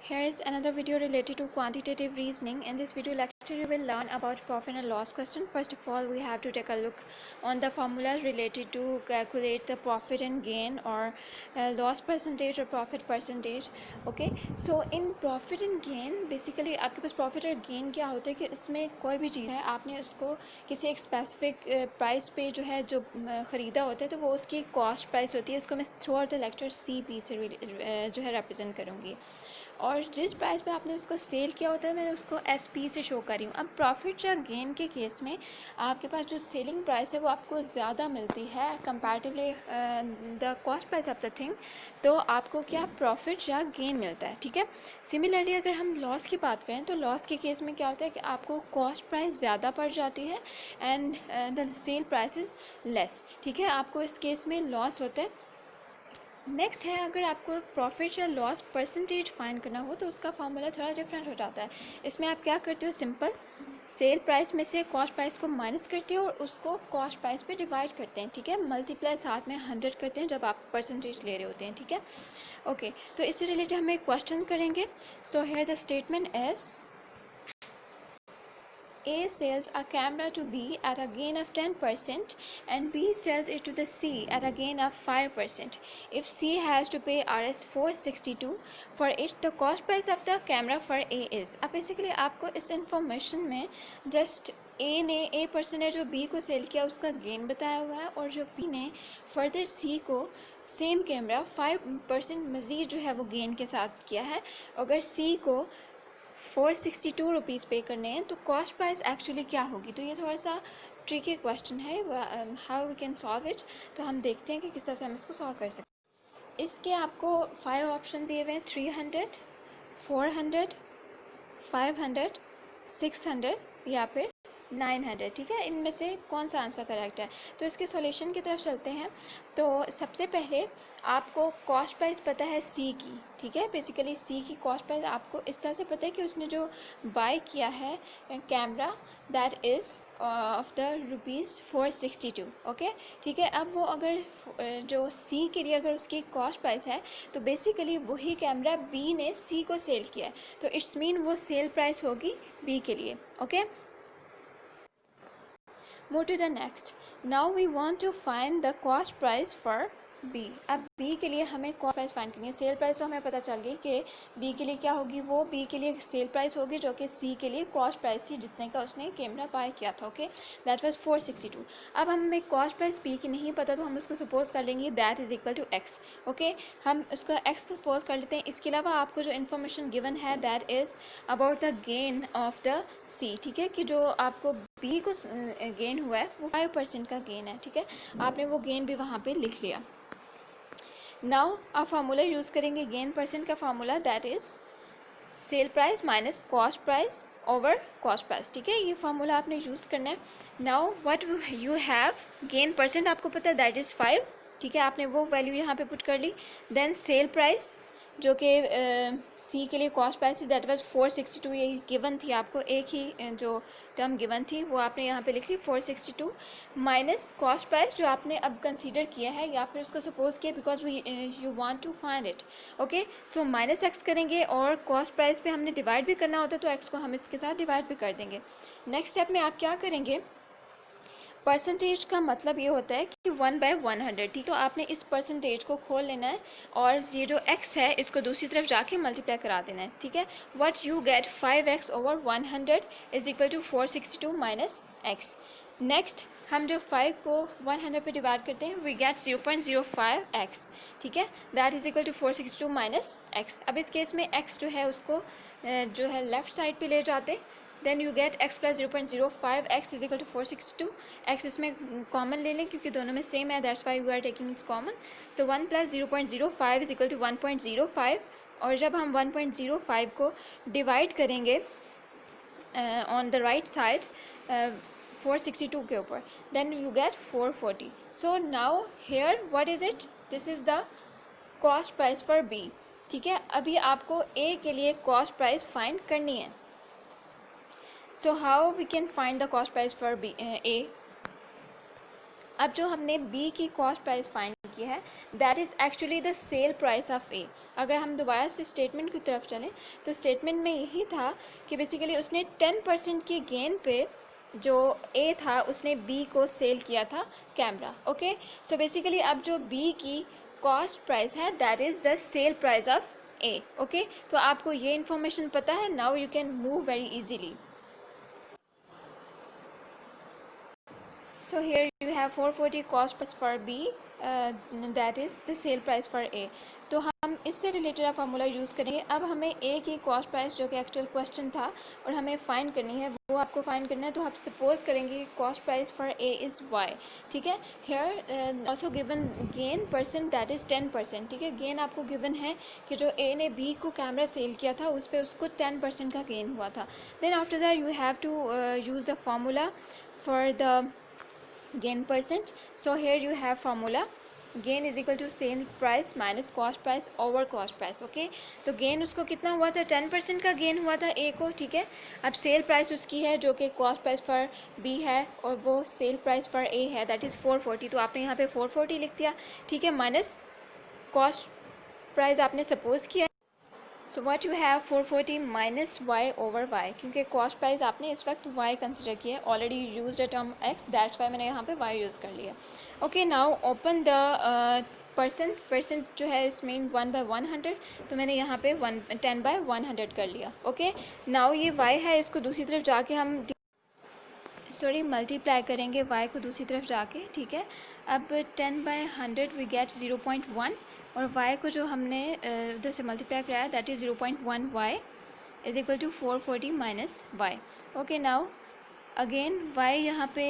Here is another video related to quantitative reasoning. In this video lecture, you will learn about profit and loss question. First of all, we have to take a look on the formula related to calculate the profit and gain or loss percentage or profit percentage. Okay, so in profit and gain, basically आपके पास profit और gain क्या होता है कि इसमें कोई भी चीज़ है आपने उसको किसी एक स्पेसिफिक प्राइस पे जो है जो ख़रीदा होता है तो वो उसकी कॉस्ट प्राइस होती है. इसको मैं through out the lecture CP से जो है रिप्रेजेंट करूँगी और जिस प्राइस पे आपने उसको सेल किया होता है मैं उसको SP से शो कर रही हूँ. अब प्रॉफिट या गेन के केस में आपके पास जो सेलिंग प्राइस है वो आपको ज़्यादा मिलती है comparatively the cost price of the thing, तो आपको क्या प्रॉफिट या गेन मिलता है. ठीक है. सिमिलरली अगर हम लॉस की बात करें तो लॉस के केस में क्या होता है कि आपको कॉस्ट प्राइस ज़्यादा पड़ जाती है and the sale price is less. ठीक है, आपको इस केस में लॉस होता है. नेक्स्ट है, अगर आपको प्रॉफिट या लॉस परसेंटेज फाइंड करना हो तो उसका फार्मूला थोड़ा डिफरेंट हो जाता है. इसमें आप क्या करते हो, सिंपल सेल प्राइस में से कॉस्ट प्राइस को माइनस करते हो और उसको कॉस्ट प्राइस पे डिवाइड करते हैं. ठीक है, मल्टीप्लाई साथ में 100 करते हैं जब आप परसेंटेज ले रहे होते हैं. ठीक है, ओके. तो इससे रिलेटेड हम एक क्वेश्चन करेंगे. So here the statement is A sells a camera to B at a gain of 10% and B sells it to the C at a gain of 5%. If C has to pay Rs 462 for it, the cost price of the camera for A is. अब basically आपको इस information में just A person ने जो B को cell किया उसका gain बताया हुआ है और जो B ने फर्दर C को सेम कैमरा 5% मज़ीद जो है वो गेन के साथ किया है. अगर C को 462 रुपीज़ पे करने हैं तो कॉस्ट प्राइस एक्चुअली क्या होगी. तो ये थोड़ा सा ट्रिकी क्वेश्चन है, how we can solve it. तो हम देखते हैं कि किस तरह से हम इसको सॉल्व कर सकते हैं. इसके आपको 5 ऑप्शन दिए हुए हैं, 300, 400, 500, 600 या फिर 900. ठीक है, इनमें से कौन सा आंसर करेक्ट है. तो इसके सॉल्यूशन की तरफ चलते हैं. तो सबसे पहले आपको कॉस्ट प्राइस पता है C की. ठीक है, बेसिकली C की कॉस्ट प्राइस आपको इस तरह से पता है कि उसने जो बाय किया है camera that is of the ₹462. Okay, ठीक है. अब वो अगर जो C के लिए अगर उसकी कॉस्ट प्राइस है तो बेसिकली वही कैमरा B ने C को सेल किया है तो इट्स मीन वो सेल प्राइस होगी B के लिए. Okay, move to the next. Now we want to find the cost price for B. अब B के लिए हमें कॉस्ट प्राइस फाइंड करनी है. सेल प्राइस तो हमें पता चल गई कि B के लिए क्या होगी, वो B के लिए सेल प्राइस होगी जो कि C के लिए कॉस्ट प्राइस थी जितने का उसने कैमरा बाय किया था. Okay, that was 462. अब हमें कॉस्ट प्राइस B की नहीं पता तो हम उसको सपोज कर लेंगे that is equal to X. Okay, हम उसका X सपोज कर लेते हैं. इसके अलावा आपको जो इन्फॉर्मेशन गिवन है that is about the gain of the C. ठीक है, कि जो आपको B को गेन हुआ है वो 5% का गेन है. ठीक है, आपने वो गेन भी वहाँ पे लिख लिया. नाउ आप फार्मूला यूज़ करेंगे गेन परसेंट का formula that is sale price minus cost price over cost price. ठीक है, ये फार्मूला आपने यूज़ करना है. Now what you have, gain percent आपको पता है दैट इज़ 5. ठीक है, आपने वो वैल्यू यहाँ पे पुट कर ली. देन सेल प्राइस जो कि C के लिए कॉस्ट प्राइस दैट वाज 462, ये गिवन थी आपको, एक ही जो टर्म गिवन थी वो आपने यहाँ पे लिख ली 462 माइनस कॉस्ट प्राइस जो आपने अब कंसीडर किया है या फिर उसको सपोज किया because you want to find it. Okay, so minus X करेंगे और कॉस्ट प्राइस पे हमने डिवाइड भी करना होता है तो एक्स को हम इसके साथ डिवाइड भी कर देंगे. नेक्स्ट स्टेप में आप क्या करेंगे, परसेंटेज का मतलब ये होता है कि 1/100. ठीक, तो आपने इस परसेंटेज को खोल लेना है और ये जो x है इसको दूसरी तरफ जाके मल्टीप्लाई करा देना है. ठीक है, what you get 5x over 100 is equal to 462 minus x. Next हम जो 5 को 100 पे डिवाइड करते हैं वी गेट 0.05x. ठीक है, that is equal to 462 minus x. अब इस केस में x जो है उसको जो है लेफ्ट साइड पे ले जाते हैं. Then you get x plus 0.05 x is equal to 462. x इसमें कॉमन ले लें क्योंकि दोनों में सेम है, that's why we are taking its common. So 1 plus 0.05 is equal to 1.05 और जब हम 1.05 को डिवाइड करेंगे ऑन द राइट साइड 462 के ऊपर then you get 440. So now here what is it, this is the cost price for B. ठीक है, अभी आपको A के लिए कॉस्ट प्राइस फाइंड करनी है. So how we can find the cost price for A? अब जो हमने बी की कॉस्ट प्राइस फाइंड की है that is actually the sale price of A. अगर हम दोबारा से स्टेटमेंट की तरफ चलें तो स्टेटमेंट में यही था कि बेसिकली उसने 10% के गेन पे जो ए था उसने बी को सेल किया था कैमरा। ओके, सो बेसिकली अब जो बी की कॉस्ट प्राइस है that is the sale price of A. Okay, तो आपको ये इन्फॉर्मेशन पता है, now you can move very easily. So here you have 440 cost price for B, that is the sale price for A। तो हम इससे related formula use करेंगे। अब हमें A की कॉस्ट प्राइस जो कि एक्चुअल क्वेश्चन था और हमें फाइंड करनी है वो आपको फाइंड करना है। तो आप सपोज करेंगे कि cost price for A is Y, ठीक है। Here also given gain percent that is 10%, ठीक है। गेन आपको गिवन है कि जो A ने B को कैमरा सेल किया था उस पर उसको 10% का गेन हुआ था। Then after that you have to use the formula for the gain percent। So here you have formula gain is equal to sale price minus cost price over cost price। Okay, तो gain उसको कितना हुआ था, 10% का gain हुआ था ए को, ठीक है। अब सेल प्राइस उसकी है जो कि कॉस्ट प्राइस फॉर बी है और वो सेल प्राइस फॉर ए है दैट इज़ 440। तो आपने यहाँ पे 440 लिख दिया, ठीक है, माइनस कॉस्ट प्राइस आपने सपोज किया। So what you have 440 minus Y over Y, क्योंकि कॉस्ट प्राइस आपने इस वक्त वाई कंसिडर किया है, already used a term X, that's why मैंने यहाँ पे वाई यूज़ कर लिया। Okay, now open the percent जो है इस मीन 1/100, तो मैंने यहाँ पे 10/100 कर लिया। ओके, नाउ ये वाई है, इसको दूसरी तरफ जाके हम मल्टीप्लाई करेंगे y को दूसरी तरफ जाके, ठीक है। अब 10/100 वी गेट 0.1 और y को जो हमने उधर से मल्टीप्लाई कराया that is 0.1 y is equal to 440 minus Y. Okay, now again y यहाँ पे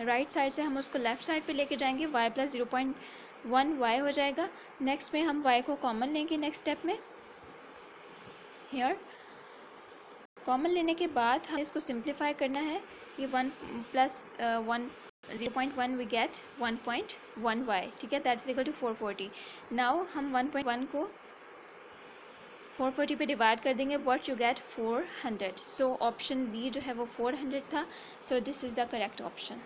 राइट साइड से हम उसको लेफ़्ट साइड पे लेके जाएंगे, y प्लस 0.1 y हो जाएगा। नेक्स्ट में हम y को कॉमन लेंगे नेक्स्ट स्टेप में। हेयर कॉमन लेने के बाद हमें इसको सिंप्लीफाई करना है। ये 1 प्लस 1 0.1 वी गेट 1.1 वाई, ठीक है, that is equal to 440। Now हम 1.1 को 440 पे डिवाइड कर देंगे, what you get 400। So option B जो है वो 400 था। So this is the correct option.